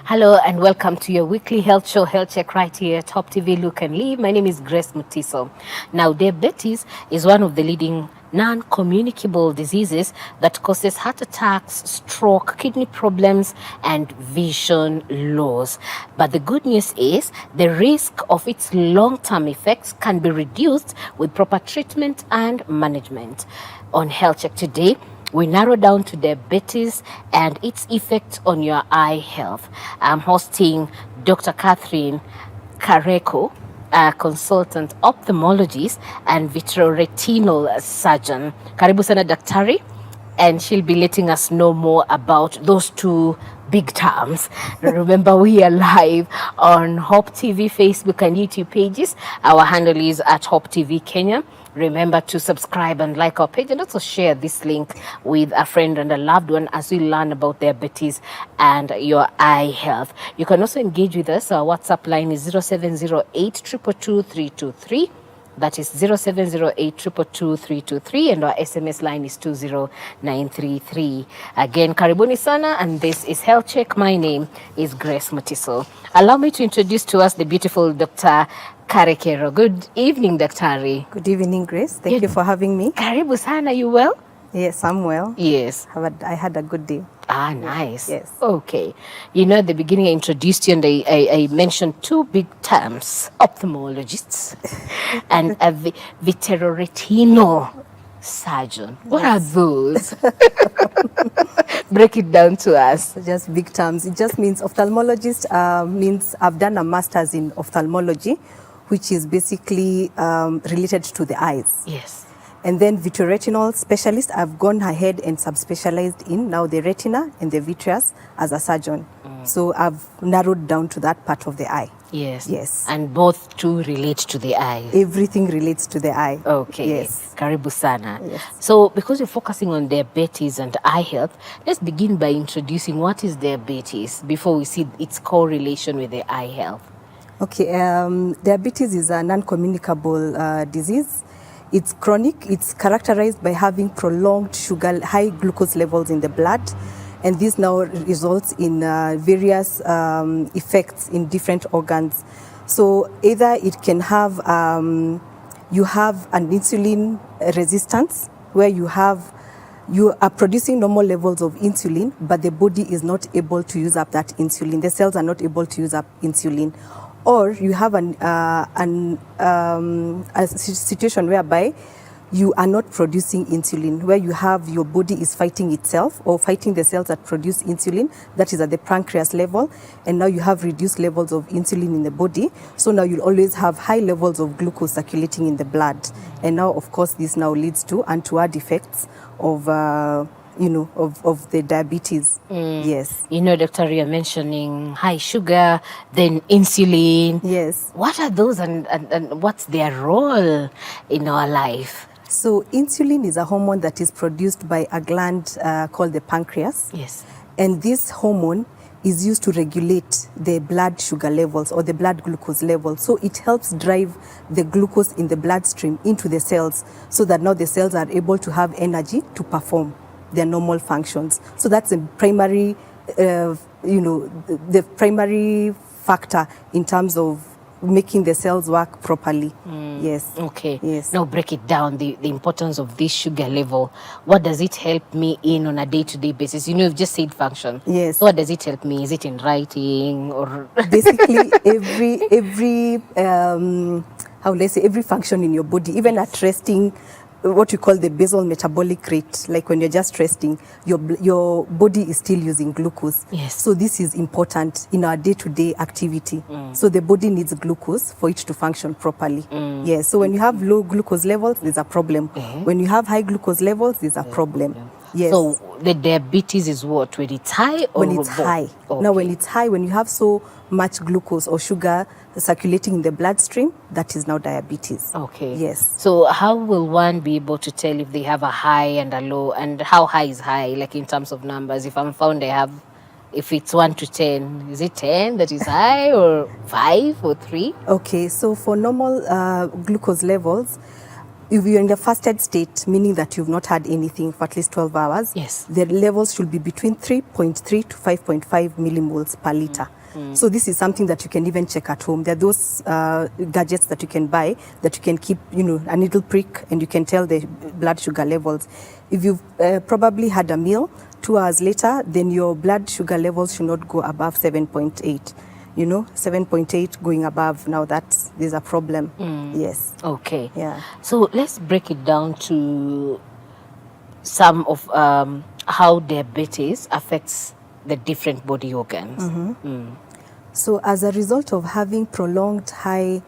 Hello and welcome to your weekly health show, Health Check, right here at Top TV Look and Live. My name is Grace Mutiso. Now, diabetes is one of the leading non-communicable diseases that causes heart attacks, stroke, kidney problems, and vision loss. But the good news is the risk of its long-term effects can be reduced with proper treatment and management. On Health Check today, we narrow down to diabetes and its effect on your eye health. I'm hosting Dr. Catherine Kareko, a consultant ophthalmologist and vitreoretinal surgeon. Karibu sana daktari, and she'll be letting us know more about those two big terms. Remember, we are live on Hope TV Facebook and YouTube pages. Our handle is at Hope TV Kenya. Remember to subscribe and like our page, and also share this link with a friend and a loved one as we learn about diabetes and your eye health. You can also engage with us. Our WhatsApp line is 0708 222 323. That is 0708 222 323, and our SMS line is 20933. Again, karibuni sana, and this is Health Check. My name is Grace Mutiso. Allow me to introduce to us the beautiful Dr. Kareko. Good evening, Daktari. Good evening, Grace. Thank you for having me. Karibu sana. You well? Yes, I'm well. Yes. I had a good day. Ah, nice. Yes. Okay. You know, at the beginning I introduced you and I mentioned two big terms, ophthalmologists and a vitreoretinal surgeon. What are those? Break it down to us. Just big terms. It just means ophthalmologist means I've done a master's in ophthalmology, which is basically related to the eyes. Yes. And then vitreoretinal specialist, I've gone ahead and subspecialized in now the retina and the vitreous as a surgeon. So I've narrowed down to that part of the eye. Yes. Yes. And both two relate to the eye. Everything relates to the eye. Okay. Yes. Karibu sana. Yes. So because you're focusing on diabetes and eye health, let's begin by introducing what is diabetes before we see its correlation with the eye health. Okay. Diabetes is a non-communicable disease. It's chronic. It's characterized by having prolonged high glucose levels in the blood, and this now results in various effects in different organs. So either it can have, you have an insulin resistance where you are producing normal levels of insulin, but the body is not able to use up that insulin. The cells are not able to use up insulin. Or you have a situation whereby you are not producing insulin, where you have your body is fighting itself or fighting the cells that produce insulin, that is at the pancreas level, and now you have reduced levels of insulin in the body. So now you'll always have high levels of glucose circulating in the blood. And now, of course, this now leads to untoward effects of of the diabetes. Yes. You know, Doctor, you're mentioning high sugar, then insulin. Yes. What are those and what's their role in our life? So insulin is a hormone that is produced by a gland called the pancreas. Yes. And this hormone is used to regulate the blood sugar levels or the blood glucose levels. So it helps drive the glucose in the bloodstream into the cells so that now the cells are able to have energy to perform their normal functions. So that's the primary, the primary factor in terms of making the cells work properly. Yes. Okay. Yes. Now break it down, the importance of this sugar level. What does it help me in on a day-to-day basis? You know, you've just said function. Yes. So what does it help me? Is it in writing or? Basically, every how will I say, every function in your body, even at resting, what we call the basal metabolic rate, like when you're just resting, your body is still using glucose. Yes. So this is important in our day-to-day activity. So the body needs glucose for it to function properly. Yes. So when you have low glucose levels, there's a problem. When you have high glucose levels, there's a problem. Yes. So the diabetes is what? When it's high or when it's high. Okay. Now when it's high, when you have so much glucose or sugar circulating in the bloodstream, that is now diabetes. Okay. Yes. So how will one be able to tell if they have a high and a low, and how high is high, like in terms of numbers? If I'm found I have, if it's 1 to 10, is it 10 that is high or 5 or 3? Okay, so for normal glucose levels, if you're in the fasted state, meaning that you've not had anything for at least 12 hours, yes, the levels should be between 3.3 to 5.5 millimoles per liter. So this is something that you can even check at home. There are those gadgets that you can buy that you can keep, a needle prick, and you can tell the blood sugar levels. If you've probably had a meal, 2 hours later, then your blood sugar levels should not go above 7.8. 7.8 going above, now there's a problem. Yes. Okay. Yeah. So let's break it down to some of how diabetes affects the different body organs. So as a result of having prolonged high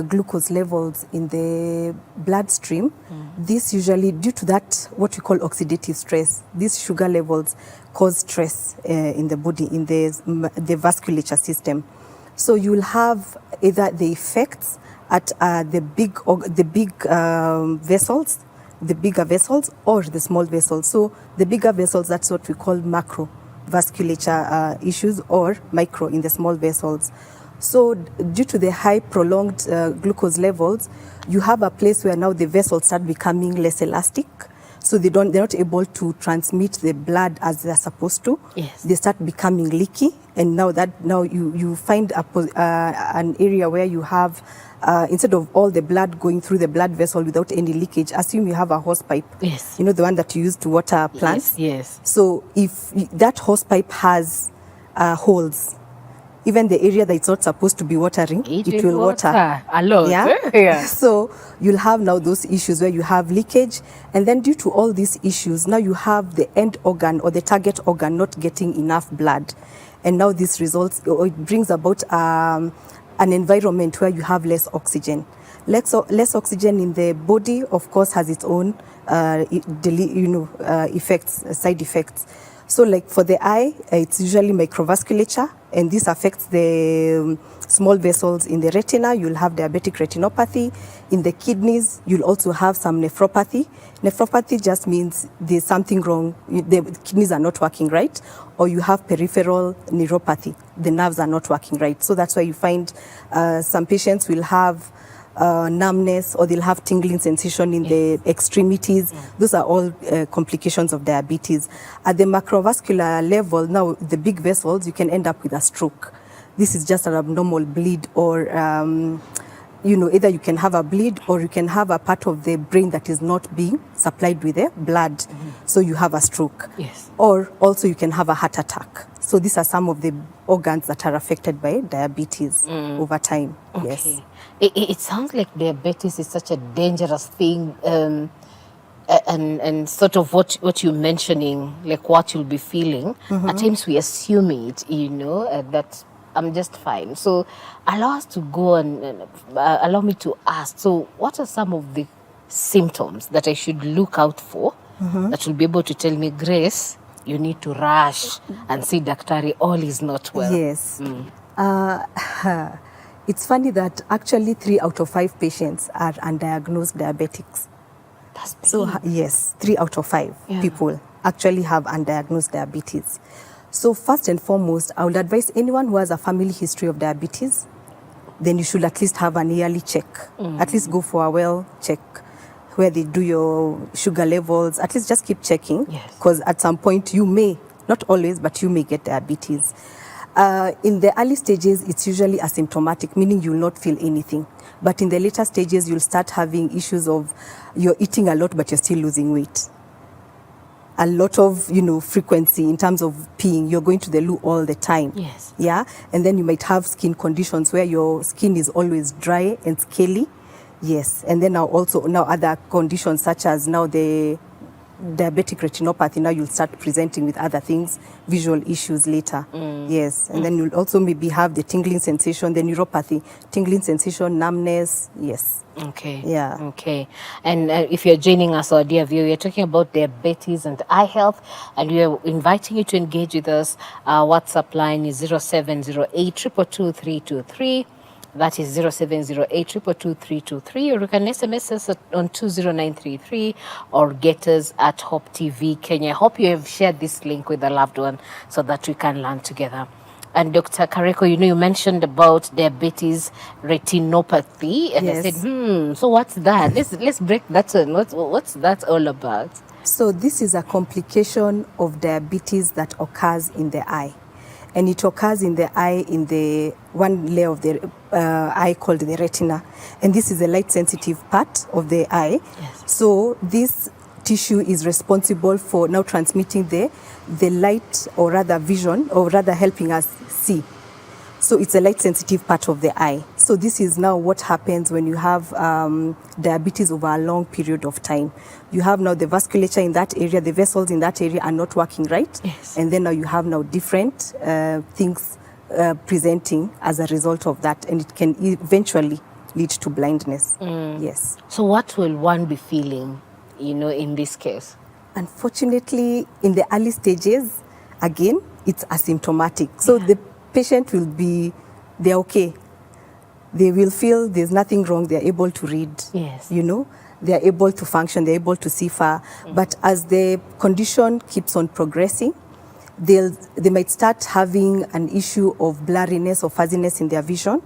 glucose levels in the bloodstream, this usually, due to that, what we call oxidative stress, these sugar levels cause stress in the body, in the vasculature system. So you'll have either the effects at the big vessels, the bigger vessels, or the small vessels. So the bigger vessels, that's what we call macrovasculature issues, or micro in the small vessels. So due to the high prolonged glucose levels, you have a place where now the vessels start becoming less elastic. So they're not able to transmit the blood as they're supposed to. Yes. They start becoming leaky, and now you find an area where you have, instead of all the blood going through the blood vessel without any leakage, assume you have a hose pipe. Yes. The one that you use to water plants. Yes. So if that hose pipe has holes, even the area that it's not supposed to be watering, it will water a lot. yeah. So you'll have now those issues where you have leakage, and then due to all these issues, now you have the end organ or the target organ not getting enough blood, and now this results, or it brings about an environment where you have less oxygen. Less oxygen in the body, of course, has its own effects, side effects. So like for the eye, it's usually microvasculature, and this affects the small vessels in the retina. You'll have diabetic retinopathy. In the kidneys, you'll also have some nephropathy. Nephropathy just means there's something wrong. The kidneys are not working right, or you have peripheral neuropathy. The nerves are not working right. So that's why you find some patients will have numbness, or they'll have tingling sensation in the extremities. Those are all complications of diabetes. At the macrovascular level, now the big vessels, you can end up with a stroke. This is just an abnormal bleed, or either you can have a bleed, or you can have a part of the brain that is not being supplied with the blood. So you have a stroke. Yes. Or also you can have a heart attack. So these are some of the organs that are affected by diabetes over time. Okay. Yes. It sounds like diabetes is such a dangerous thing, and sort of what you're mentioning, like what you'll be feeling. At times we assume it, that I'm just fine. So allow us to go and allow me to ask. So what are some of the symptoms that I should look out for that will be able to tell me, Grace, you need to rush and see Daktari, all is not well? Yes. It's funny that actually 3 out of 5 patients are undiagnosed diabetics. That's big. So yes, 3 out of 5 people actually have undiagnosed diabetes. So first and foremost, I would advise anyone who has a family history of diabetes, then you should at least have an yearly check. At least go for a well check where they do your sugar levels. At least just keep checking, because at some point you may, not always, but you may get diabetes. In the early stages, it's usually asymptomatic, meaning you'll not feel anything. But in the later stages, you'll start having issues of you're eating a lot, but you're still losing weight. A lot of, frequency in terms of peeing. You're going to the loo all the time. Yes. Yeah. And then you might have skin conditions where your skin is always dry and scaly. Yes. And then now other conditions such as now the diabetic retinopathy, now you'll start presenting with other things, visual issues later. Yes. And then you'll also maybe have the tingling sensation, the neuropathy, tingling sensation, numbness. Yes. Okay. Yeah. Okay. And if you're joining us, our dear viewer, we're talking about diabetes and eye health, and we are inviting you to engage with us. Our WhatsApp line is 0708 222 323. That is 0708 222 323, or you can SMS us on 20933, or get us at Hope TV Kenya. I hope you have shared this link with a loved one so that we can learn together. And Dr. Kareko, you mentioned about diabetes retinopathy, and I said, so what's that? Let's break that down. What's that all about? So this is a complication of diabetes that occurs in the eye. and it occurs in the eye, in the one layer of the eye called the retina. And this is a light sensitive part of the eye. Yes. So this tissue is responsible for now transmitting the light, or rather vision, or rather helping us see. So it's a light sensitive part of the eye. So this is now what happens when you have diabetes over a long period of time. You have now the vasculature in that area, the vessels in that area are not working right. Yes. And then now you have now different things presenting as a result of that. And it can eventually lead to blindness. Yes. So what will one be feeling, in this case? Unfortunately, in the early stages, again, it's asymptomatic. So the patient will be, they're okay. They will feel there's nothing wrong. They're able to read, Yes. They're able to function, they're able to see far. But as the condition keeps on progressing, they might start having an issue of blurriness or fuzziness in their vision.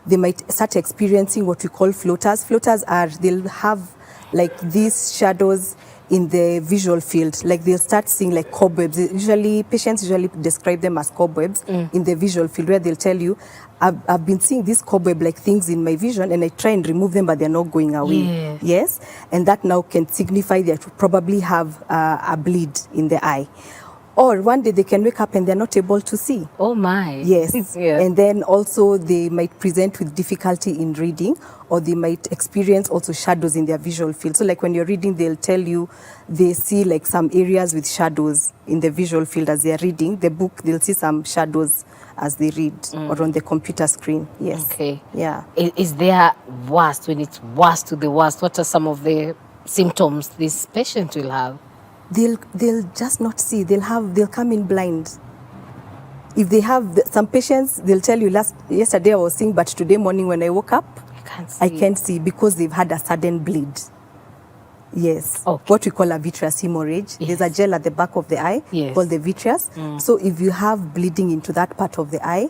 They might start experiencing what we call floaters. Floaters are, they'll have like these shadows in the visual field, like they'll start seeing like cobwebs. Patients usually describe them as cobwebs in the visual field, where they'll tell you, I've been seeing this cobweb-like things in my vision, and I try and remove them, but they're not going away. Yes. Yes, and that now can signify that you probably have a bleed in the eye. Or one day they can wake up and they're not able to see. Oh my. Yes. Yeah. And then also they might present with difficulty in reading, or they might experience also shadows in their visual field. So like when you're reading, they'll tell you they see like some areas with shadows in the visual field as they're reading the book. They'll see some shadows as they read or on the computer screen. Yes. Okay. Yeah. Is there worst, when it's worst to the worst, what are some of the symptoms this patient will have? They'll just not see. They'll come in blind. If they have some patients, they'll tell you, yesterday I was seeing, but today morning when I woke up, I can't see, because they've had a sudden bleed. Yes. Okay. What we call a vitreous hemorrhage. Yes. There's a gel at the back of the eye called the vitreous. So if you have bleeding into that part of the eye,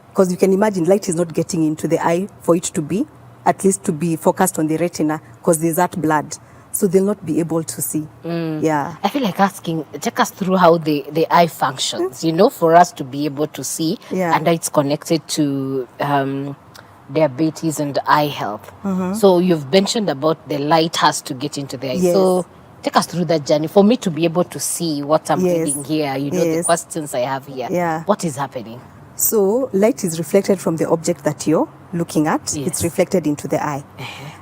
because you can imagine light is not getting into the eye for it to be, at least to be focused on the retina, because there's that blood. So they'll not be able to see. Yeah. I feel like asking, take us through how the eye functions, for us to be able to see, and it's connected to diabetes and eye health. So you've mentioned about the light has to get into the eye. Yes. So take us through that journey for me to be able to see what I'm reading here, the questions I have here. Yeah. What is happening? So light is reflected from the object that you're looking at. Yes. It's reflected into the eye.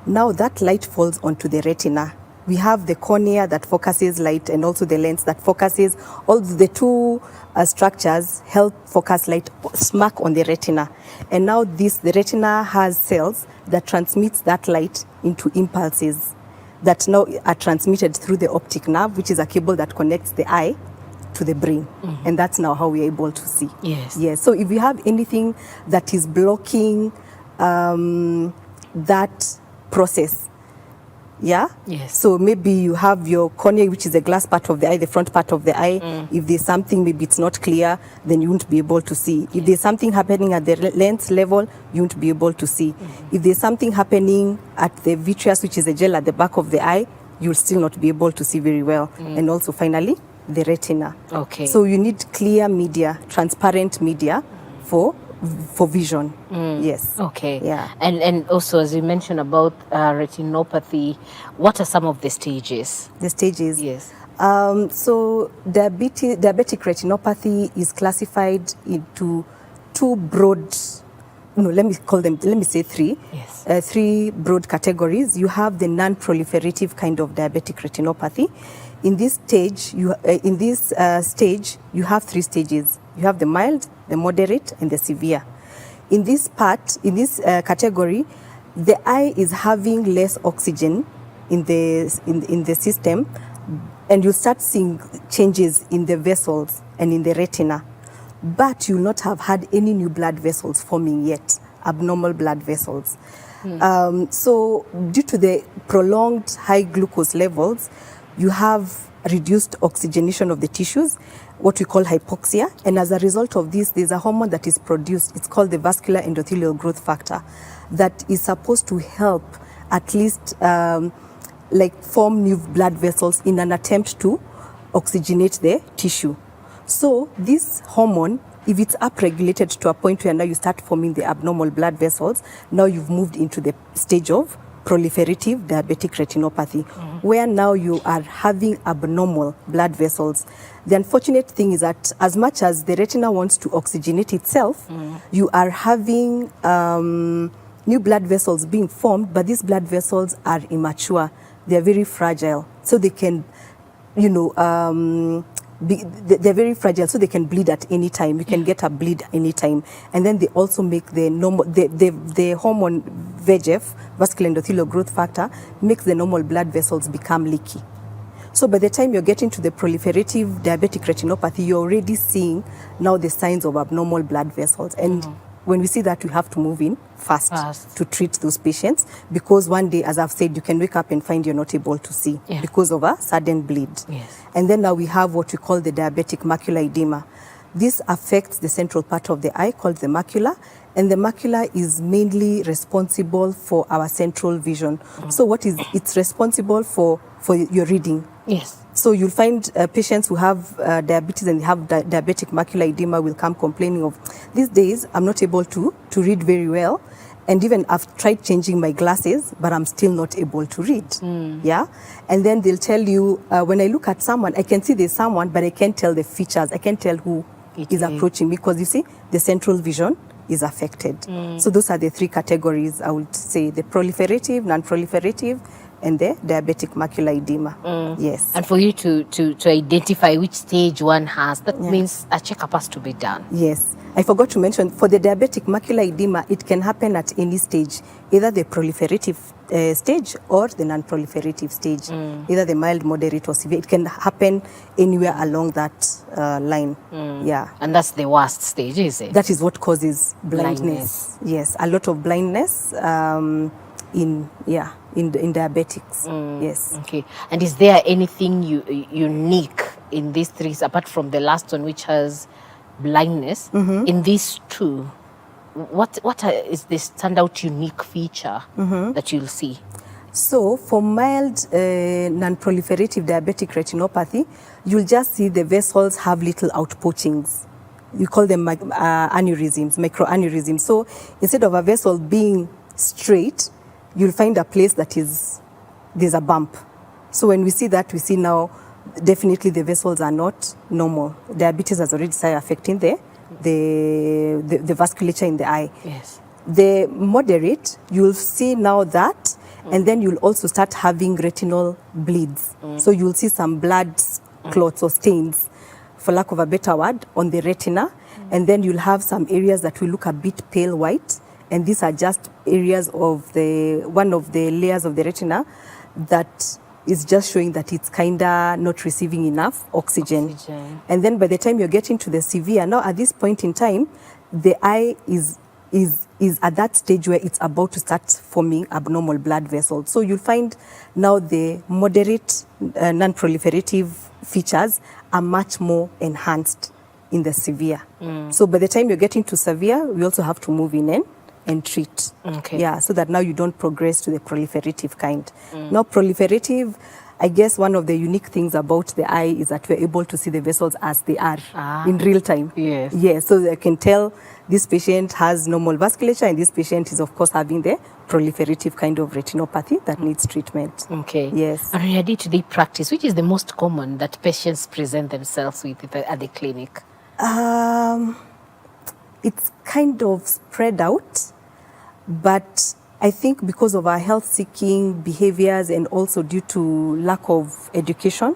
Now that light falls onto the retina. We have the cornea that focuses light, and also the lens that focuses. All the two structures help focus light smack on the retina. And now the retina has cells that transmits that light into impulses that now are transmitted through the optic nerve, which is a cable that connects the eye to the brain. And that's now how we're able to see. Yes. Yes. So if you have anything that is blocking that process, Yes. So maybe you have your cornea, which is the glass part of the eye, the front part of the eye. If there's something, maybe it's not clear, then you won't be able to see. If there's something happening at the lens level, you won't be able to see. If there's something happening at the vitreous, which is the gel at the back of the eye, you'll still not be able to see very well. And also finally, the retina. Okay. So you need clear media, transparent media for vision. Yes. Okay. Yeah. And also, as you mentioned about retinopathy, what are some of the stages? The stages. Yes. So diabetic retinopathy is classified into two broad, let me say three. Yes. Three broad categories. You have the non-proliferative kind of diabetic retinopathy. In this stage, you have three stages. You have the mild, the moderate, and the severe. In this category, the eye is having less oxygen in the system, and you start seeing changes in the vessels and in the retina, but you'll not have had any new blood vessels forming yet, abnormal blood vessels. So due to the prolonged high glucose levels, you have reduced oxygenation of the tissues, what we call hypoxia. And as a result of this, there's a hormone that is produced. It's called the vascular endothelial growth factor, that is supposed to help at least form new blood vessels in an attempt to oxygenate the tissue. So this hormone If it's upregulated to a point where now you start forming the abnormal blood vessels, now you've moved into the stage of proliferative diabetic retinopathy, where now you are having abnormal blood vessels. The unfortunate thing is that as much as the retina wants to oxygenate itself, you are having new blood vessels being formed, but these blood vessels are immature. They're very fragile, so they can, they're very fragile, so they can bleed at any time. You can get a bleed any time. And then they also make the normal, the hormone VEGF, vascular endothelial growth factor, makes the normal blood vessels become leaky. So by the time you're getting to the proliferative diabetic retinopathy, you're already seeing now the signs of abnormal blood vessels. And when we see that, we have to move in fast to treat those patients, because one day, as I've said, you can wake up and find you're not able to see because of a sudden bleed. Yes. And then now we have what we call the diabetic macular edema. This affects the central part of the eye called the macula, and the macula is mainly responsible for our central vision. So it's responsible for your reading. Yes. So you'll find patients who have diabetes and they have diabetic macular edema will come complaining of, these days I'm not able to read very well, and even I've tried changing my glasses, but I'm still not able to read. Yeah. And then they'll tell you, when I look at someone, I can see there's someone, but I can't tell the features. I can't tell who is approaching me, because you see, the central vision is affected. So those are the three categories, I would say: the proliferative, non-proliferative, and the diabetic macular edema. Yes. And for you to identify which stage one has, that means a checkup has to be done. Yes. I forgot to mention, for the diabetic macular edema, it can happen at any stage, either the proliferative stage or the non-proliferative stage, either the mild, moderate, or severe. It can happen anywhere along that line. Yeah. And that's the worst stage, is it? That is what causes blindness. Yes, a lot of blindness in diabetics. Yes. Okay. And is there anything unique in these three, apart from the last one, which has blindness? In these two, what is the standout unique feature that you'll see? So for mild non-proliferative diabetic retinopathy, you'll just see the vessels have little outpoachings. You call them aneurysms, microaneurysms. So instead of a vessel being straight, you'll find a place that there's a bump. So when we see that, we see now definitely the vessels are not normal. Diabetes has already started affecting the vasculature in the eye. Yes. The moderate, you'll see now that, and then you'll also start having retinal bleeds. So you'll see some blood clots or stains, for lack of a better word, on the retina. And then you'll have some areas that will look a bit pale white. And these are just areas of one of the layers of the retina that is just showing that it's kinda not receiving enough oxygen. And then by the time you're getting to the severe, now at this point in time, the eye is at that stage where it's about to start forming abnormal blood vessels. So you'll find now the moderate non-proliferative features are much more enhanced in the severe. So by the time you're getting to severe, we also have to move in and treat. Okay. Yeah, so that now you don't progress to the proliferative kind. Now proliferative, I guess one of the unique things about the eye is that we're able to see the vessels as they are in real time. Yes. Yeah, so I can tell this patient has normal vasculature and this patient is of course having the proliferative kind of retinopathy that needs treatment. Okay. Yes. And in your day-to-day practice, which is the most common that patients present themselves with at the clinic? It's kind of spread out, but I think because of our health-seeking behaviors and also due to lack of education,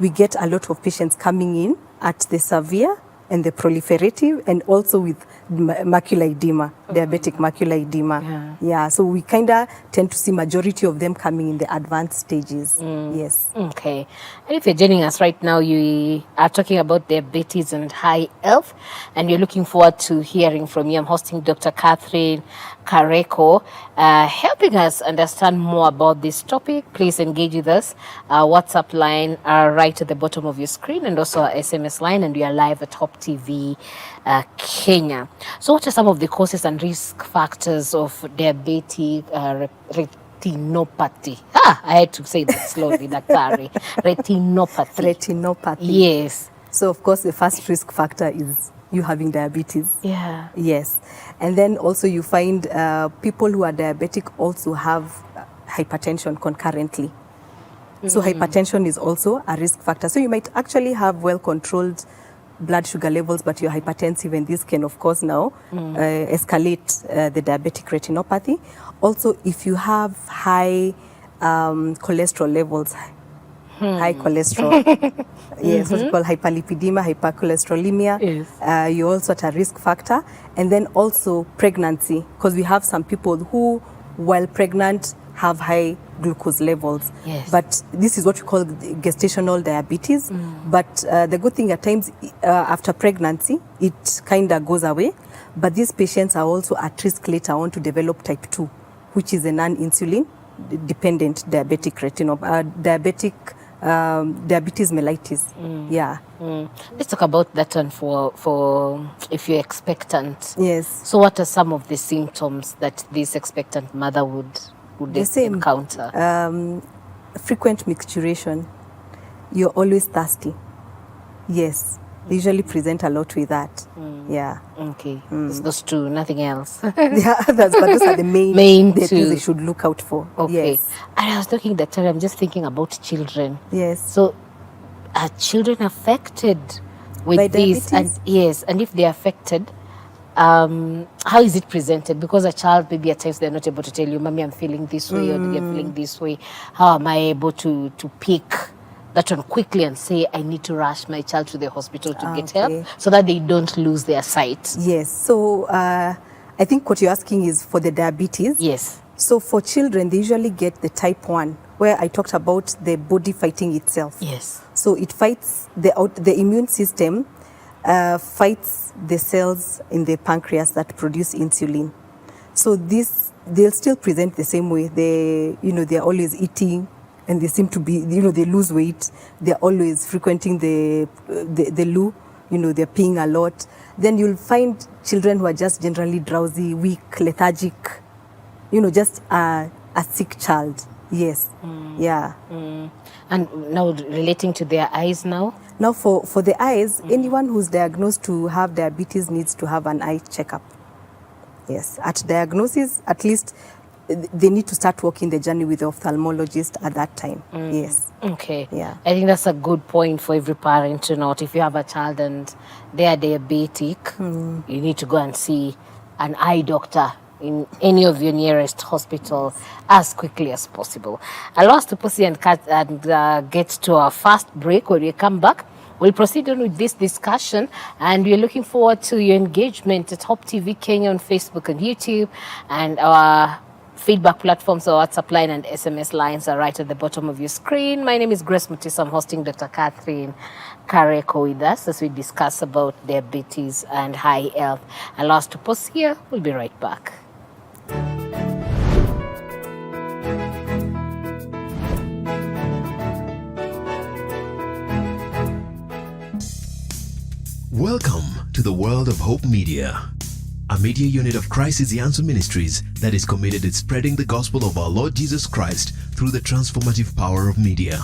we get a lot of patients coming in at the severe and the proliferative, and also with macular edema, diabetic macular edema. Yeah, so we kind of tend to see majority of them coming in the advanced stages. Yes. Okay. And if you're joining us right now, you are talking about diabetes and high health, and you're looking forward to hearing from you. I'm hosting Dr. Catherine Kareko, helping us understand more about this topic. Please engage with us. Our WhatsApp line are right at the bottom of your screen, and also our SMS line, and we are live at Top TV Kenya. So what are some of the causes and risk factors of diabetic retinopathy? I had to say that slowly, Daktari. Retinopathy. Retinopathy. Yes. So of course the first risk factor is you having diabetes. Yeah. Yes. And then also you find people who are diabetic also have hypertension concurrently. So hypertension is also a risk factor. So you might actually have well-controlled blood sugar levels, but you're hypertensive, and this can, of course, now escalate the diabetic retinopathy. Also, if you have high cholesterol levels, high cholesterol, yes, what you call hyperlipidemia, hypercholesterolemia, Yes. you're also at a risk factor. And then also pregnancy, because we have some people who, while pregnant, have high glucose levels. Yes. But this is what we call gestational diabetes. But the good thing at times, after pregnancy, it kind of goes away. But these patients are also at risk later on to develop type 2, which is a non-insulin dependent diabetic diabetes mellitus. Yeah. Let's talk about that one for if you're expectant. Yes. So what are some of the symptoms that this expectant mother would The same. encounter? Frequent micturition. You're always thirsty. Yes. They usually present a lot with that. Yeah. Okay. It's those two, nothing else. The others, but those are the Main the two. things they should look out for. Okay. Yes. And I was looking that time, I'm just thinking about children. Yes. So are children affected with By this? diabetes? And yes, and if they're affected, how is it presented? Because a child, maybe at times they're not able to tell you, Mommy, I'm feeling this way, or Daddy, I'm feeling this way. How am I able to pick that one quickly and say, I need to rush my child to the hospital to get help, Okay. so that they don't lose their sight? Yes. So I think what you're asking is for the diabetes. Yes. So for children, they usually get the type 1, where I talked about the body fighting itself. Yes. So it fights the immune system fights the cells in the pancreas that produce insulin. So they'll still present the same way. They're always eating, and they seem to be, they lose weight. They're always frequenting the loo. They're peeing a lot. Then you'll find children who are just generally drowsy, weak, lethargic. Just a sick child. Yes. Yeah. And now relating to their eyes now? Now for the eyes, anyone who's diagnosed to have diabetes needs to have an eye checkup. Yes. At diagnosis, at least they need to start walking the journey with the ophthalmologist at that time. Yes. Okay. Yeah. I think that's a good point for every parent to note. If you have a child and they are diabetic, you need to go and see an eye doctor in any of your nearest hospitals as quickly as possible. Allow us to proceed and get to our first break. When we come back, we'll proceed on with this discussion, and we're looking forward to your engagement at Hope TV Kenya on Facebook and YouTube, and our feedback platforms, our WhatsApp line and SMS lines are right at the bottom of your screen. My name is Grace Mutisa. I'm hosting Dr. Catherine Kareko with us as we discuss about diabetes and high health. Allow us to pause here. We'll be right back. Welcome to the world of Hope Media, a media unit of Christ is the Answer Ministries that is committed to spreading the gospel of our Lord Jesus Christ through the transformative power of media.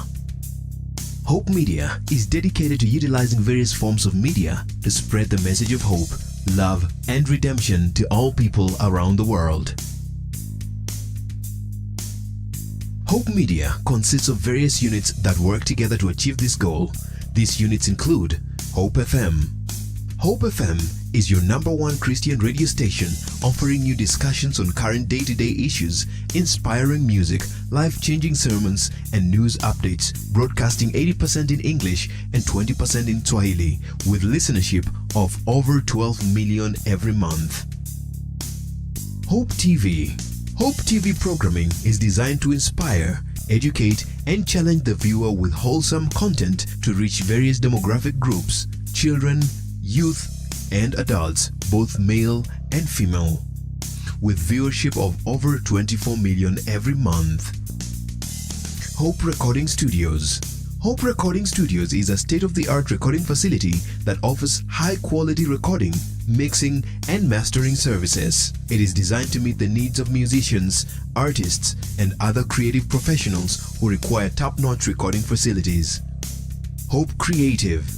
Hope Media is dedicated to utilizing various forms of media to spread the message of hope, love, and redemption to all people around the world. Hope Media consists of various units that work together to achieve this goal. These units include Hope FM. Hope FM is your #1 Christian radio station, offering you discussions on current day-to-day issues, inspiring music, life-changing sermons, and news updates, broadcasting 80% in English and 20% in Swahili, with listenership of over 12 million every month. Hope TV. Hope TV programming is designed to inspire, educate, and challenge the viewer with wholesome content to reach various demographic groups: children, youth, and adults, both male and female, with viewership of over 24 million every month. Hope Recording Studios. Hope Recording Studios is a state-of-the-art recording facility that offers high-quality recording, mixing, and mastering services. It is designed to meet the needs of musicians, artists, and other creative professionals who require top-notch recording facilities. Hope Creative.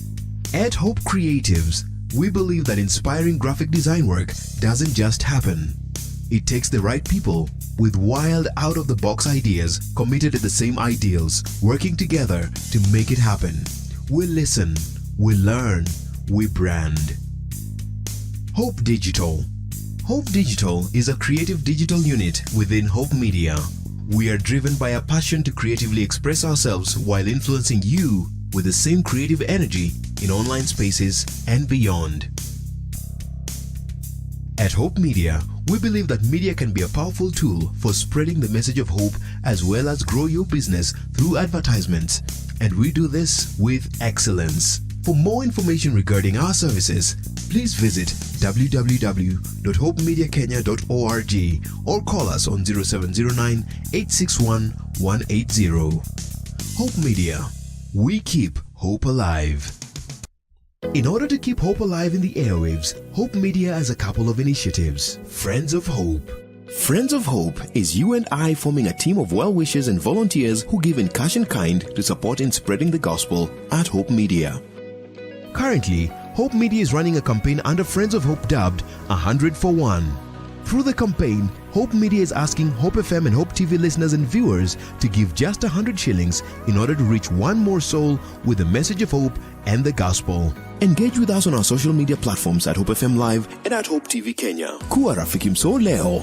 At Hope Creatives, We believe that inspiring graphic design work doesn't just happen. It takes the right people with wild, out-of-the-box ideas committed to the same ideals, working together to make it happen. We listen, we learn, we brand. Hope Digital. Hope Digital is a creative digital unit within Hope Media. We are driven by a passion to creatively express ourselves while influencing you with the same creative energy in online spaces and beyond. At Hope Media, we believe that media can be a powerful tool for spreading the message of hope as well as grow your business through advertisements. And we do this with excellence. For more information regarding our services, please visit www.hopemediakenya.org or call us on 0709 861 180. Hope Media. We keep hope alive. In order to keep hope alive in the airwaves, Hope Media has a couple of initiatives. Friends of Hope. Friends of Hope is you and I forming a team of well-wishers and volunteers who give in cash and kind to support in spreading the gospel at Hope Media. Currently, Hope Media is running a campaign under Friends of Hope dubbed 100 for 1. Through the campaign, Hope Media is asking Hope FM and Hope TV listeners and viewers to give just 100 shillings in order to reach one more soul with the message of hope and the gospel. Engage with us on our social media platforms at Hope FM Live and at Hope TV Kenya. Kuwa rafiki mso leo.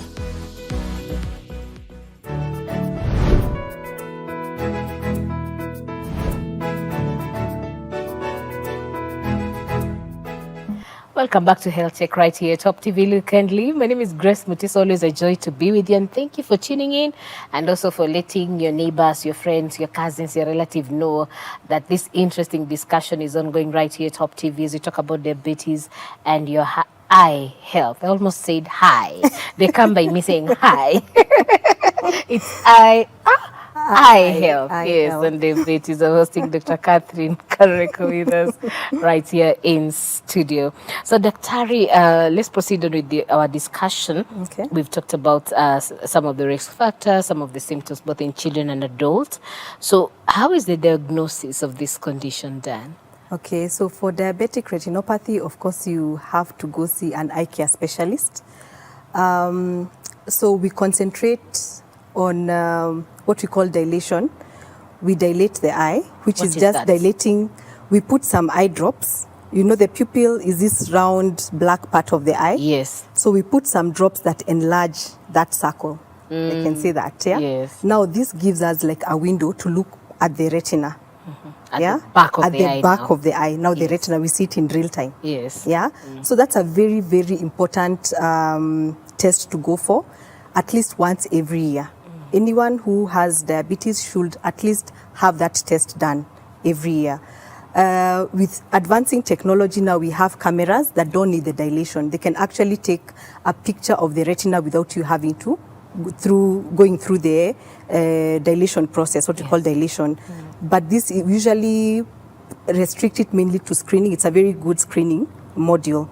Welcome back to Health Check right here at Top TV Look and Live. My name is Grace Mutis. Always a joy to be with you, and thank you for tuning in and also for letting your neighbors, your friends, your cousins, your relatives know that this interesting discussion is ongoing right here at Top TV as we talk about diabetes and your eye health. I almost said hi. They come by me saying hi. It's eye health. Yes, health. And diabetes. I'm hosting Dr. Catherine Kareko with us right here in studio. So, Daktari, let's proceed on with our discussion. Okay. We've talked about some of the risk factors, some of the symptoms, both in children and adults. So, how is the diagnosis of this condition done? Okay, so for diabetic retinopathy, of course, you have to go see an eye care specialist. So we concentrate on what we call dilation. We dilate the eye, which is just that? Dilating. We put some eye drops. You know, the pupil is this round black part of the eye. Yes. So we put some drops that enlarge that circle. I can say that, yeah? Yes. Now this gives us like a window to look at the retina. At the back of at the the eye back now. of the eye. Now Yes. the retina, we see it in real time. Yes. Yeah. So that's a very, very important test to go for at least once every year. Anyone who has diabetes should at least have that test done every year. With advancing technology now, we have cameras that don't need the dilation. They can actually take a picture of the retina without you having to going through the dilation process, what we call dilation. But this is usually restricted mainly to screening. It's a very good screening module.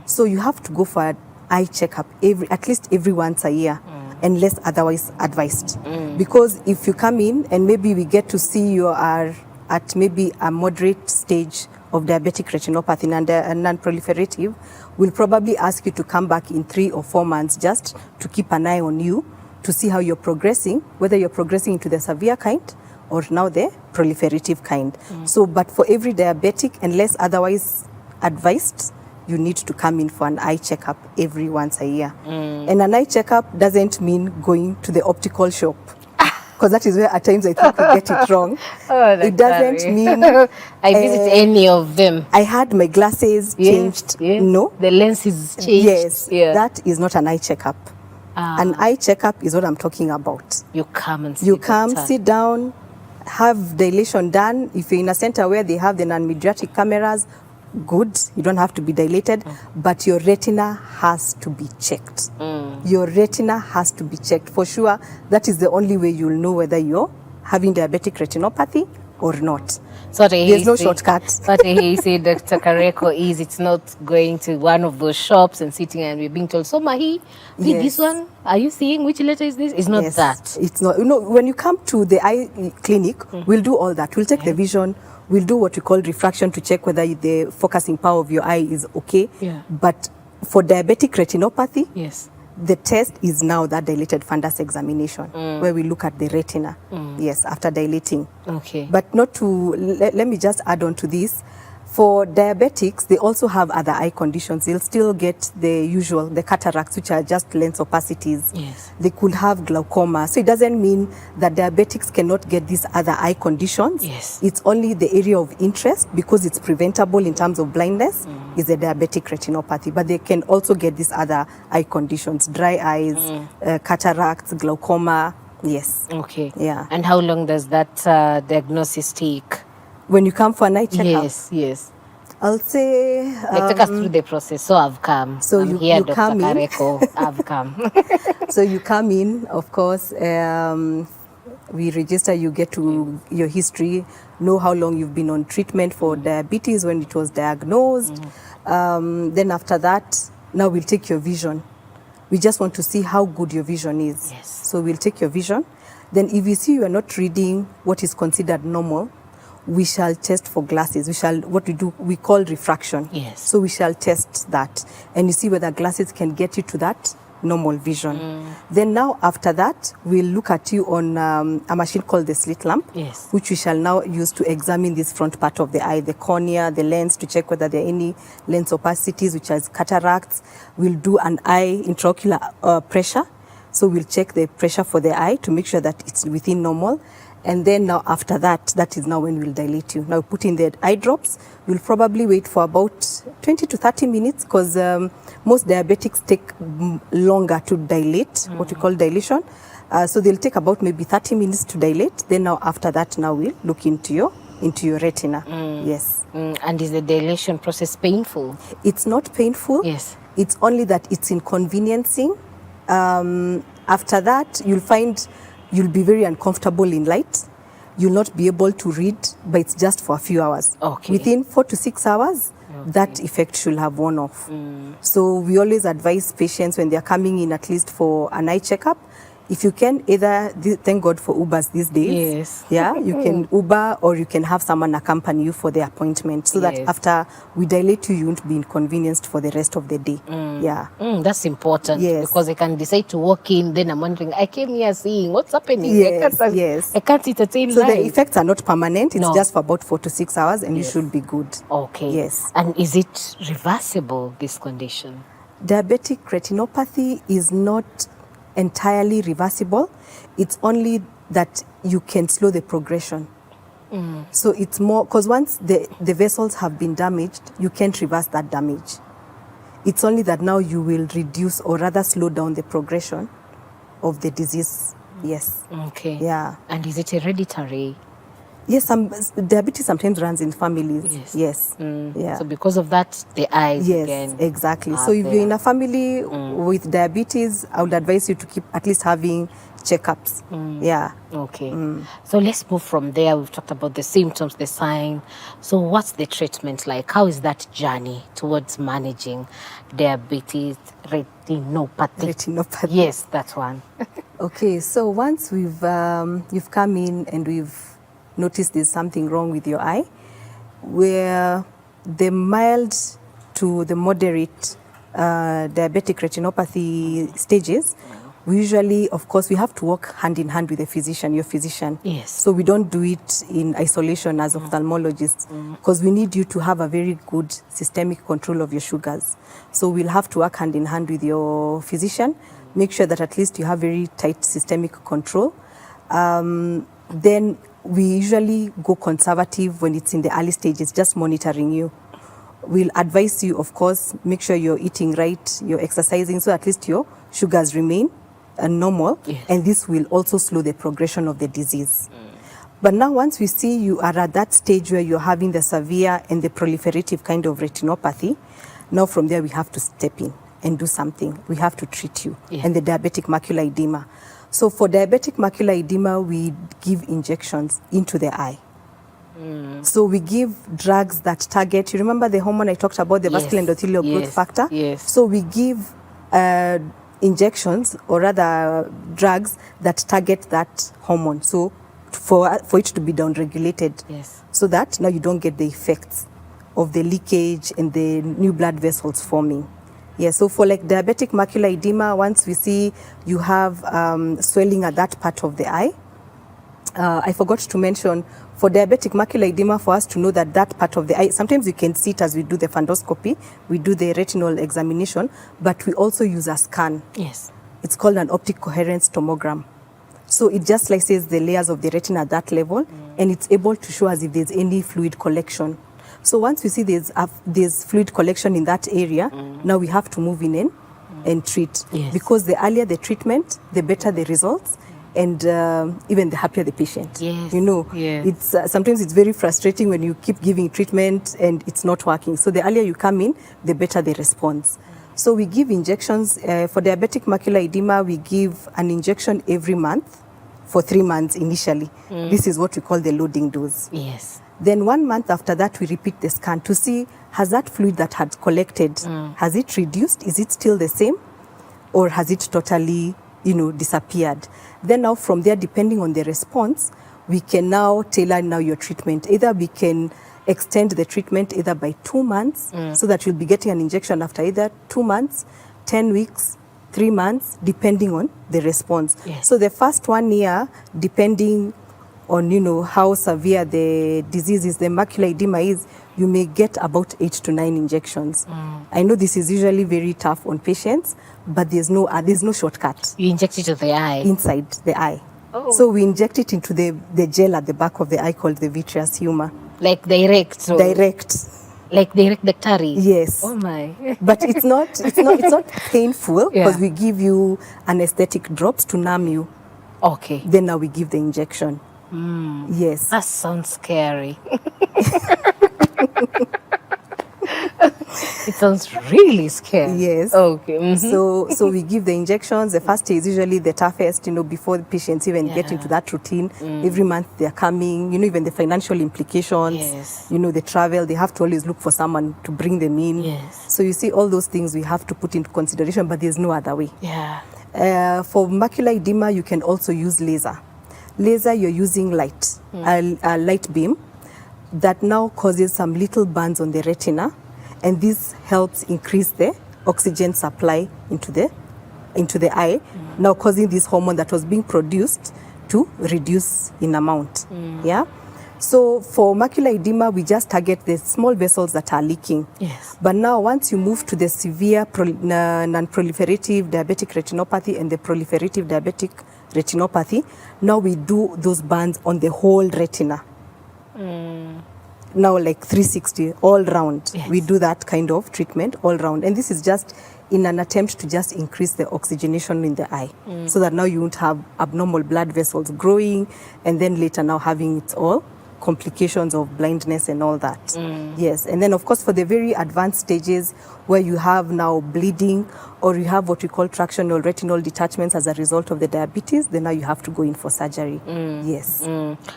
So you have to go for an eye checkup at least every once a year, unless otherwise advised. Because if you come in and maybe we get to see you are at maybe a moderate stage of diabetic retinopathy and non-proliferative, we'll probably ask you to come back in 3 or 4 months just to keep an eye on you to see how you're progressing, whether you're progressing into the severe kind or now the proliferative kind. So, but for every diabetic, unless otherwise advised, you need to come in for an eye checkup every once a year. And an eye checkup doesn't mean going to the optical shop, because that is where at times I think we get it wrong. It doesn't mean I visit any of them. I had my glasses changed. Yes. No. The lens is changed. Yes. Yeah. That is not an eye checkup. An eye checkup is what I'm talking about. You come and see You come, doctor. sit down, have dilation done. If you're in a center where they have the non-mediatic cameras, good, you don't have to be dilated, but your retina has to be checked. Your retina has to be checked for sure. That is the only way you'll know whether you're having diabetic retinopathy or not. So what I hear There's you no say- shortcut. What I hear you say, Dr. Kareko, is it's not going to one of those shops and sitting and we're being told, so Mahi, read this Yes. one. Are you seeing which letter is this? It's not Yes, that. it's not. You know, when you come to the eye clinic, we'll do all that. We'll take the vision. We'll do what we call refraction to check whether the focusing power of your eye is okay. Yeah. But for diabetic retinopathy, Yes. the test is now that dilated fundus examination, where we look at the retina. Yes, after dilating. Okay. But not to, let me just add on to this. For diabetics, they also have other eye conditions. They'll still get the usual, the cataracts, which are just lens opacities. Yes. They could have glaucoma. So it doesn't mean that diabetics cannot get these other eye conditions. Yes. It's only the area of interest, because it's preventable in terms of blindness, is the diabetic retinopathy. But they can also get these other eye conditions, dry eyes, cataracts, glaucoma. Yes. Okay. Yeah. And how long does that diagnosis take? When you come for a night checkup, Yes. I'll say Like, take us through the process. So I've come. So I'm you- here, you Dr. come in. Kareko. I've come. so you come in, of course, we register, you get to your history, know how long you've been on treatment for diabetes when it was diagnosed. Then after that, now we'll take your vision. We just want to see how good your vision is. Yes. So we'll take your vision. Then if we see you are not reading what is considered normal, we shall test for glasses. We call refraction. Yes. So we shall test that. And you see whether glasses can get you to that normal vision. Then now after that, we'll look at you on a machine called the slit lamp, Yes. which we shall now use to examine this front part of the eye, the cornea, the lens, to check whether there are any lens opacities, which is cataracts. We'll do an eye intraocular pressure. So we'll check the pressure for the eye to make sure that it's within normal. And then now after that, that is now when we'll dilate you. Now put in the eye drops. We'll probably wait for about 20 to 30 minutes, because most diabetics take longer to dilate, what we call dilation. So they'll take about maybe 30 minutes to dilate. Then now after that, now we'll look into your retina. Yes. And is the dilation process painful? It's not painful. Yes. It's only that it's inconveniencing. After that, you'll find you'll be very uncomfortable in light. You'll not be able to read, but it's just for a few hours. Okay. Within 4 to 6 hours, that effect should have worn off. So we always advise patients when they're coming in at least for an eye checkup, if you can, either, thank God for Ubers these days. Yes. Yeah, you can Uber, or you can have someone accompany you for the appointment, so that Yes. after we dilate you, you won't be inconvenienced for the rest of the day. Yeah. That's important. Yes. Because I can decide to walk in, then I'm wondering, I came here seeing what's happening. Yes, I can't, yes. I can't entertain So life. the effects are not permanent. It's No. just for about 4 to 6 hours, and Yes. you should be good. Okay. Yes. And is it reversible, this condition? Diabetic retinopathy is not entirely reversible. It's only that you can slow the progression. So it's more, because once the vessels have been damaged, you can't reverse that damage. It's only that now you will reduce, or rather slow down, the progression of the disease. Yes. Okay. Yeah. And is it hereditary? Yes, diabetes sometimes runs in families. Yes. Yes. Yeah. So because of that, the eyes Yes, again. exactly. are So if there. you're in a family with diabetes, I would advise you to keep at least having checkups. Yeah. Okay. So let's move from there. We've talked about the symptoms, the sign. So what's the treatment like? How is that journey towards managing diabetes retinopathy? Retinopathy. Yes, that one. Okay, so once you've come in and we've noticed there's something wrong with your eye, where the mild to the moderate diabetic retinopathy stages, we usually, of course, we have to work hand in hand with the physician, your physician. Yes. So we don't do it in isolation as ophthalmologists, because we need you to have a very good systemic control of your sugars. So we'll have to work hand in hand with your physician, make sure that at least you have very tight systemic control. Then we usually go conservative when it's in the early stages, just monitoring you. We'll advise you, of course, make sure you're eating right, you're exercising, so at least your sugars remain normal. Yes. And this will also slow the progression of the disease. But now once we see you are at that stage where you're having the severe and the proliferative kind of retinopathy, now from there we have to step in and do something. We have to treat you. Yeah. And the diabetic macular edema. So for diabetic macular edema, we give injections into the eye. So we give drugs that target, you remember the hormone I talked about, the vascular endothelial growth factor? Yes. So we give injections, or rather drugs that target that hormone. So for it to be downregulated. Yes. So that now you don't get the effects of the leakage and the new blood vessels forming. Yeah, so for like diabetic macular edema, once we see you have swelling at that part of the eye, I forgot to mention, for diabetic macular edema, for us to know that that part of the eye, sometimes you can see it as we do the fundoscopy, we do the retinal examination, but we also use a scan. Yes. It's called an optic coherence tomogram. So it just slices the layers of the retina at that level, and it's able to show us if there's any fluid collection. So once we see there's fluid collection in that area, now we have to move in and treat. Yes. Because the earlier the treatment, the better the results, and even the happier the patient. Yes. You know, Yes. it's sometimes it's very frustrating when you keep giving treatment and it's not working. So the earlier you come in, the better the response. So we give injections. For diabetic macular edema, we give an injection every month for 3 months initially. This is what we call the loading dose. Yes. Then 1 month after that, we repeat the scan to see, has that fluid that had collected, has it reduced? Is it still the same? Or has it totally, disappeared? Then now from there, depending on the response, we can now tailor now your treatment. Either we can extend the treatment either by 2 months, so that you'll be getting an injection after either 2 months, 10 weeks, 3 months, depending on the response. Yes. So the first 1 year, depending on how severe the disease is, the macular edema is, you may get about 8 to 9 injections. I know this is usually very tough on patients, but there's no shortcut. You inject it to the eye. Inside the eye. Oh. So we inject it into the gel at the back of the eye called the vitreous humor. Like direct. So Direct. Like direct Daktari. Yes. Oh my. But it's not painful, Yeah. because we give you anesthetic drops to numb you. Okay. Then now we give the injection. Yes. That sounds scary. It sounds really scary. Yes. Okay. Mhm. So we give the injections. The first day is usually the toughest, before the patients even get into that routine. Every month they're coming, even the financial implications, Yes. the travel, they have to always look for someone to bring them in. Yes. So you see all those things we have to put into consideration, but there's no other way. Yeah. For macular edema, you can also use laser. Laser, you're using light, a light beam that now causes some little burns on the retina, and this helps increase the oxygen supply into the eye, now causing this hormone that was being produced to reduce in amount. Yeah. So for macular edema, we just target the small vessels that are leaking. Yes. But now once you move to the severe non-proliferative diabetic retinopathy and the proliferative diabetic retinopathy, now we do those burns on the whole retina. Now like 360 all round. Yes. We do that kind of treatment all round. And this is just in an attempt to just increase the oxygenation in the eye, so that now you won't have abnormal blood vessels growing and then later now having it all complications of blindness and all that. Yes. And then of course for the very advanced stages where you have now bleeding, or you have what we call tractional retinal detachments as a result of the diabetes, then now you have to go in for surgery. Yes.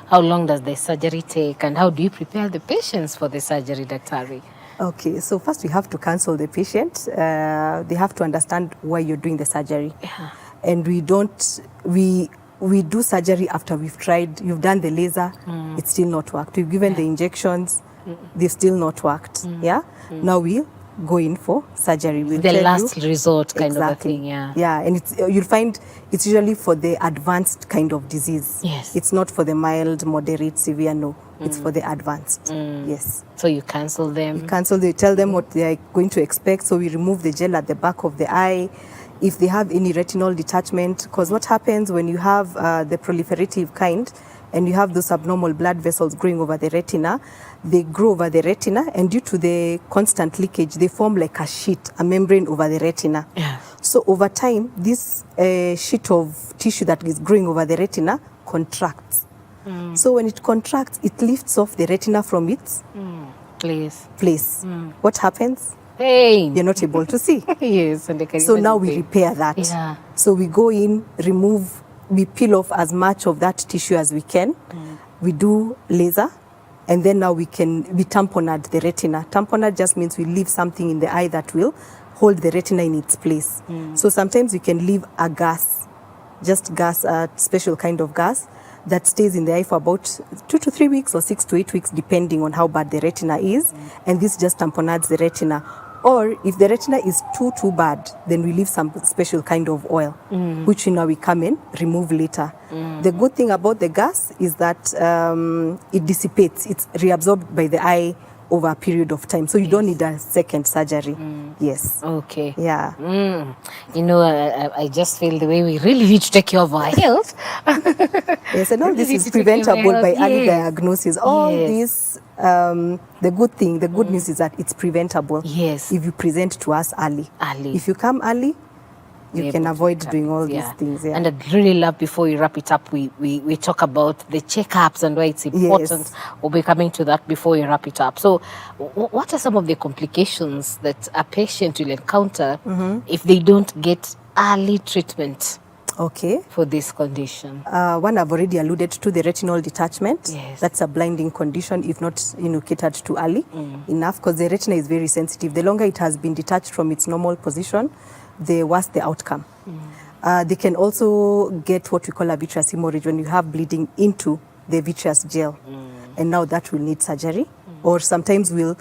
How long does the surgery take, and how do you prepare the patients for the surgery, Daktari? Okay, so first we have to counsel the patient. They have to understand why you're doing the surgery. Yeah. And we do surgery after we've tried, you've done the laser, it's still not worked. We've given the injections, they've still not worked. Yeah. Now we go in for surgery. We'll The tell last you. resort kind Exactly. of a thing, yeah. Yeah, and you'll find it's usually for the advanced kind of disease. Yes. It's not for the mild, moderate, severe, no. It's for the advanced. Yes. So you cancel them. Cancel, they tell them what they are going to expect. So we remove the gel at the back of the eye. If they have any retinal detachment, because what happens when you have the proliferative kind and you have those abnormal blood vessels growing over the retina, they grow over the retina, and due to the constant leakage, they form like a sheet, a membrane over the retina. Yeah. So over time, this sheet of tissue that is growing over the retina contracts. So when it contracts, it lifts off the retina from its place. What happens? Pain. You're not able to see. Yes. And they can So imagine now we pain. repair that. Yeah. So we go in, we peel off as much of that tissue as we can. We do laser, And then now we tamponade the retina. Tamponade just means we leave something in the eye that will hold the retina in its place. So sometimes we can leave a gas, a special kind of gas that stays in the eye for about 2 to 3 weeks or 6 to 8 weeks, depending on how bad the retina is. And this just tamponades the retina. Or if the retina is too bad, then we leave some special kind of oil, which we come and remove later. The good thing about the gas is that it dissipates. It's reabsorbed by the eye over a period of time. So you don't need a second surgery. Yes. Okay. Yeah. I just feel the way we really need to take care of our health. Yes, and all this Really is to take care of our preventable by health. early Yes. diagnosis. All Yes. this, the good news is that it's preventable. Yes. If you present to us early. If you come early, you Be can able to avoid cut doing it, all these things. Yeah. And I'd really love, before we wrap it up, we talk about the checkups and why it's important. Yes. We'll be coming to that before we wrap it up. So what are some of the complications that a patient will encounter if they don't get early treatment Okay. for this condition? One I've already alluded to, the retinal detachment. Yes. That's a blinding condition if not catered to early enough, because the retina is very sensitive. The longer it has been detached from its normal position, the worse the outcome. They can also get what we call a vitreous hemorrhage, when you have bleeding into the vitreous gel. And now that will need surgery. Or sometimes we'll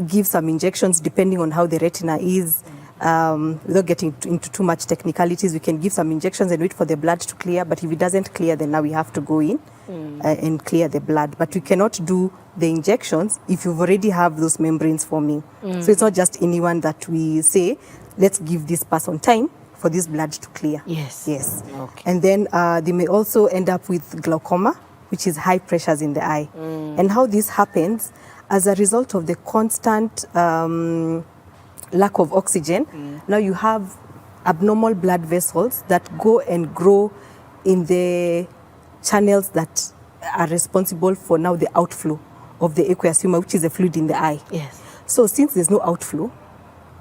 give some injections depending on how the retina is. Without getting into too much technicalities, we can give some injections and wait for the blood to clear. But if it doesn't clear, then now we have to go in and clear the blood. But we cannot do the injections if you've already have those membranes forming. So it's not just anyone that we say, let's give this person time for this blood to clear. Yes. Yes. Okay. And then they may also end up with glaucoma, which is high pressures in the eye. And how this happens, as a result of the constant lack of oxygen, now you have abnormal blood vessels that go and grow in the channels that are responsible for now the outflow of the aqueous humor, which is the fluid in the eye. Yes. So since there's no outflow,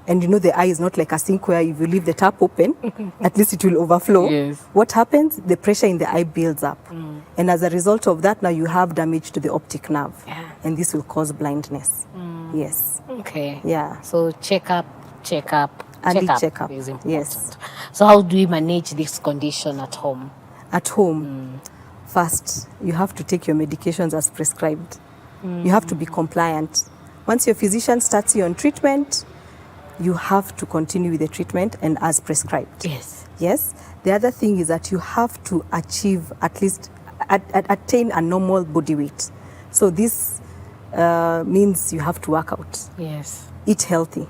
and the eye is not like a sink where if you leave the tap open, at least it will overflow. Yes. What happens? The pressure in the eye builds up. And as a result of that, now you have damage to the optic nerve. Yeah. And this will cause blindness. Yes. Okay. Yeah. So checkup Early checkup. is important. Yes. So how do we manage this condition at home? At home, first, you have to take your medications as prescribed. You have to be compliant. Once your physician starts you on treatment, you have to continue with the treatment and as prescribed. Yes. Yes. The other thing is that you have to achieve at least attain a normal body weight. So this means you have to work out. Yes. Eat healthy.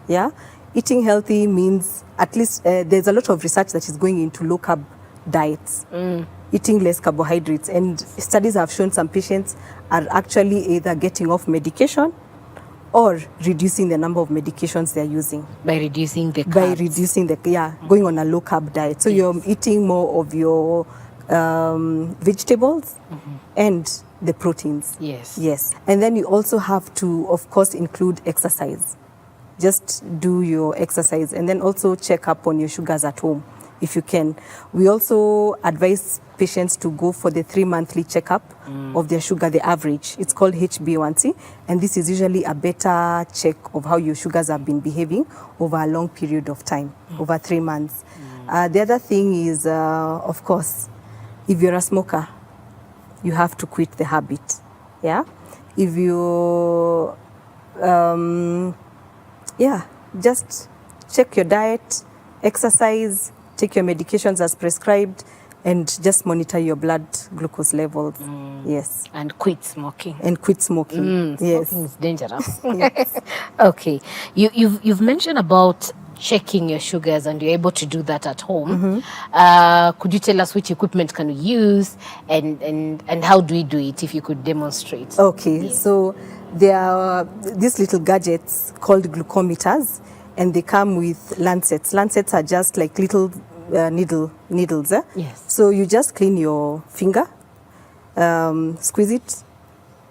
Yeah. Eating healthy means at least there's a lot of research that is going into low carb diets. Eating less carbohydrates, and studies have shown some patients are actually either getting off medication or reducing the number of medications they're using. By reducing the carbs. By reducing going on a low carb diet. So you're eating more of your vegetables and the proteins. Yes. Yes. And then you also have to, of course, include exercise. Just do your exercise, and then also check up on your sugars at home if you can. We also advise patients to go for the 3-monthly checkup of their sugar, the average. It's called HbA1c, and this is usually a better check of how your sugars have been behaving over a long period of time, over 3 months. The other thing is, of course, if you're a smoker, you have to quit the habit. Yeah? If you, just check your diet, exercise, take your medications as prescribed, and just monitor your blood glucose levels. Yes. And quit smoking. And quit smoking. Yes. Smoking is dangerous. Okay. You've mentioned about checking your sugars, and you're able to do that at home. Could you tell us which equipment can we use, and how do we do it, if you could demonstrate? Okay. So there are these little gadgets called glucometers, and they come with lancets. Lancets are just like little needles. Yes. So you just clean your finger, squeeze it,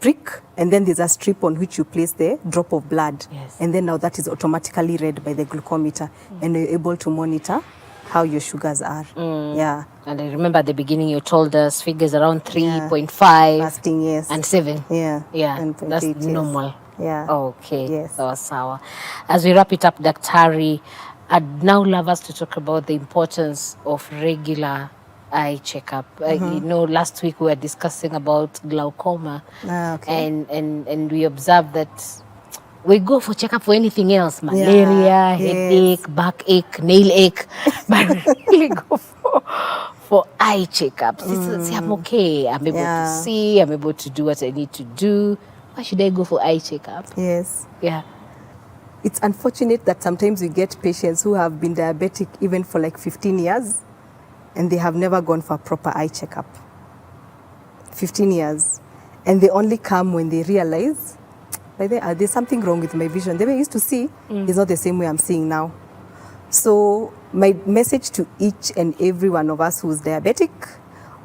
prick, and then there's a strip on which you place the drop of blood. Yes. And then now that is automatically read by the glucometer, and you're able to monitor how your sugars are. Yeah. And I remember at the beginning you told us figures around 3.5 Fasting, yes. and 7. Yeah. Yeah, And that's 0.8, yes. normal. Yeah. Okay. Yes. Sawa. As we wrap it up, Daktari, I'd now love us to talk about the importance of regular eye checkup. Last week we were discussing about glaucoma, Okay. and we observed that we go for checkup for anything else, malaria, headache, backache, nail ache, but we really go for eye checkups. Say, I'm okay, I'm able to see, I'm able to do what I need to do. Why should I go for eye checkup? Yes. Yeah. It's unfortunate that sometimes we get patients who have been diabetic even for like 15 years and they have never gone for a proper eye checkup. 15 years. And they only come when they realize, there's something wrong with my vision. The way I used to see is not the same way I'm seeing now. So my message to each and every one of us who's diabetic,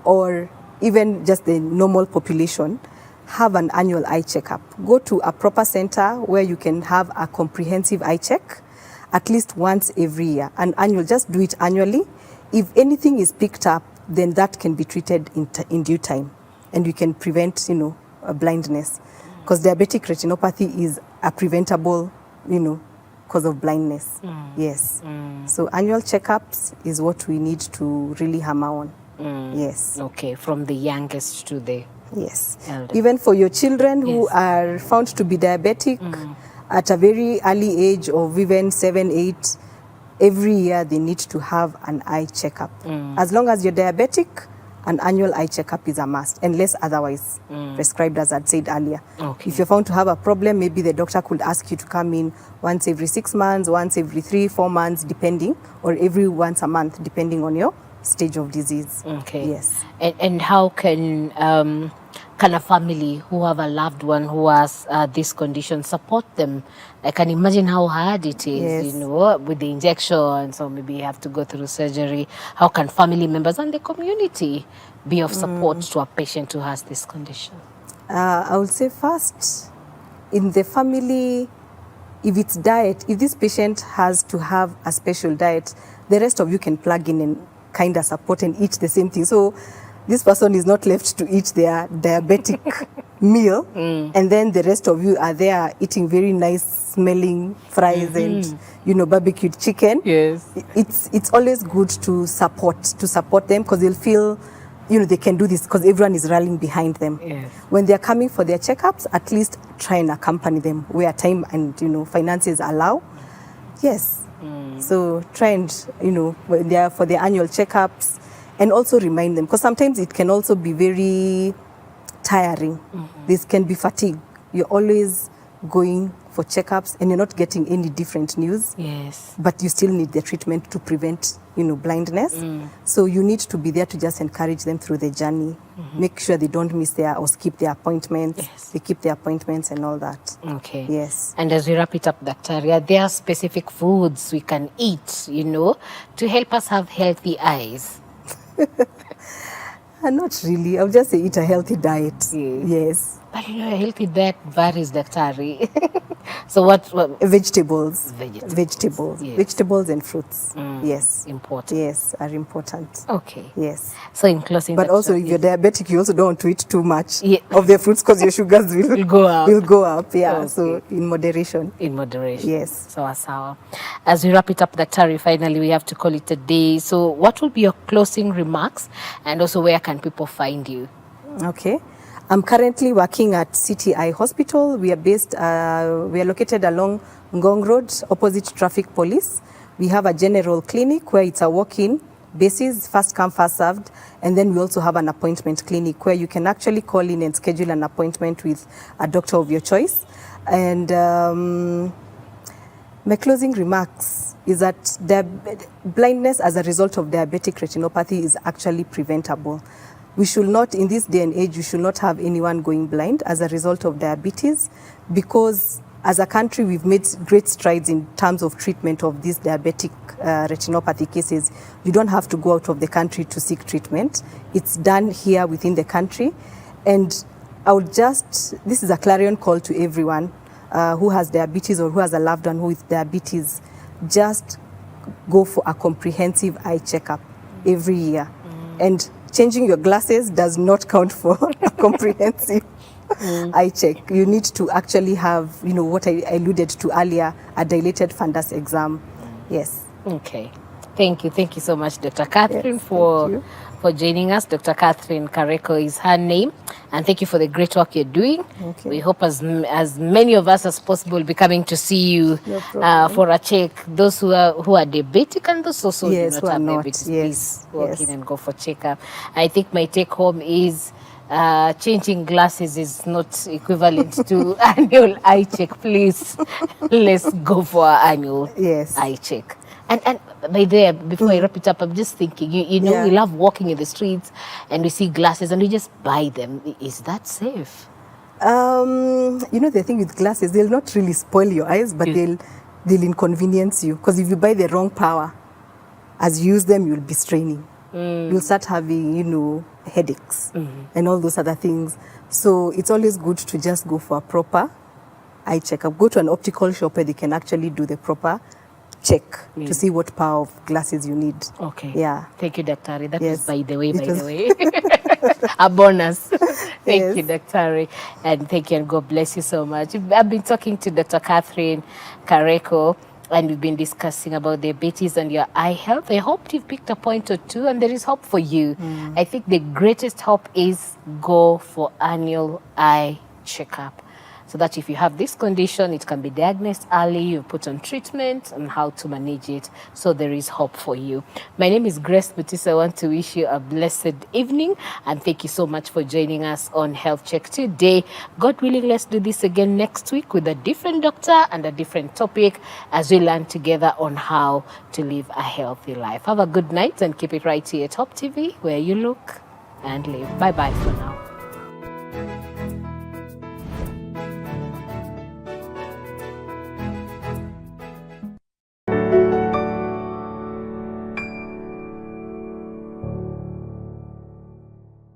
or even just the normal population, have an annual eye checkup. Go to a proper center where you can have a comprehensive eye check at least once every year. An annual, just do it annually. If anything is picked up, then that can be treated in due time, and you can prevent, a blindness. Because diabetic retinopathy is a preventable, cause of blindness. Yes. So annual checkups is what we need to really hammer on. Yes. Okay, from the youngest to the yes. elder. Even for your children who are found to be diabetic at a very early age of even 7, 8, every year they need to have an eye checkup. As long as you're diabetic, an annual eye checkup is a must, unless otherwise prescribed, as I'd said earlier. Okay. If you're found to have a problem, maybe the doctor could ask you to come in once every 6 months, once every 3, 4 months, depending, or every once a month, depending on your stage of disease. Okay. Yes. And how can a family who have a loved one who has this condition support them? I can imagine how hard it is, Yes. with the injections, or maybe you have to go through surgery. How can family members and the community be of support to a patient who has this condition? I would say first, in the family, if it's diet, if this patient has to have a special diet, the rest of you can plug in and kind of support and eat the same thing. So this person is not left to eat their diabetic meal, and then the rest of you are there eating very nice smelling fries and barbecued chicken. Yes. It's always good to support them, because they'll feel they can do this because everyone is rallying behind them. Yes. When they're coming for their checkups, at least try and accompany them where time and finances allow. Yes. So try and when they are for their annual checkups, and also remind them, because sometimes it can also be very tiring. This can be fatigue. You're always going for checkups and you're not getting any different news. Yes. But you still need the treatment to prevent blindness. So you need to be there to just encourage them through the journey. Make sure they don't miss or skip their appointments. Yes. They keep their appointments and all that. Okay. Yes. And as we wrap it up, Dr. there are specific foods we can eat, to help us have healthy eyes. Not really. I'll just say eat a healthy diet. Yes. But a healthy diet varies, Daktari. So what? Vegetables. Vegetables. Yes. Vegetables and fruits. Yes. Important. Yes, are important. Okay. Yes. So in closing, But also, if you're diabetic, you also don't want to eat too much Yeah. of the fruits, because your sugars will go up. Will go up. Yeah. Okay. So in moderation. In moderation. Yes. So. As we wrap it up, Daktari, finally we have to call it a day. So what will be your closing remarks, and also where can people find you? Okay. I'm currently working at CTI Hospital. We are located along Ngong Road, opposite Traffic Police. We have a general clinic where it's a walk-in basis, first come, first served. And then we also have an appointment clinic where you can actually call in and schedule an appointment with a doctor of your choice. And my closing remarks is that blindness as a result of diabetic retinopathy is actually preventable. We should not, in this day and age, we should not have anyone going blind as a result of diabetes, because as a country, we've made great strides in terms of treatment of these diabetic retinopathy cases. You don't have to go out of the country to seek treatment. It's done here within the country. And this is a clarion call to everyone who has diabetes or who has a loved one who is diabetes. Just go for a comprehensive eye checkup every year. And changing your glasses does not count for a comprehensive eye check. You need to actually have, what I alluded to earlier, a dilated fundus exam. Yes. Okay. Thank you so much, Dr. Catherine, Yes, for joining us. Dr. Catherine Kareko is her name, and thank you for the great work you're doing. Okay. We hope as many of us as possible will be coming to see you No problem. for a check. Those who are diabetic and those also Yes, do who not are have not. diabetes, Yes, please walk yes. in and go for checkup. I think my take home is changing glasses is not equivalent to annual eye check. Please, let's go for our annual Yes. eye check. And by there, before I wrap it up, I'm just thinking, you know, Yeah. we love walking in the streets and we see glasses and we just buy them. Is that safe? The thing with glasses, they'll not really spoil your eyes, but they'll inconvenience you. Because if you buy the wrong power, as you use them, you'll be straining. You'll start having, headaches and all those other things. So it's always good to just go for a proper eye checkup. Go to an optical shop where they can actually do the proper check to see what power of glasses you need. Okay. Yeah. Thank you, Dr. That Yes. was by the way, It was- a bonus. Thank Yes. you, Dr. And thank you, and God bless you so much. I've been talking to Dr. Catherine Kareko, and we've been discussing about diabetes and your eye health. I hope you've picked a point or two, and there is hope for you. I think the greatest hope is go for annual eye checkup, so that if you have this condition, it can be diagnosed early, you put on treatment and how to manage it. So there is hope for you. My name is Grace Mutisa. I want to wish you a blessed evening, and thank you so much for joining us on Health Check today. God willing, let's do this again next week with a different doctor and a different topic as we learn together on how to live a healthy life. Have a good night and keep it right here at Top TV, where you look and live. Bye-bye for now.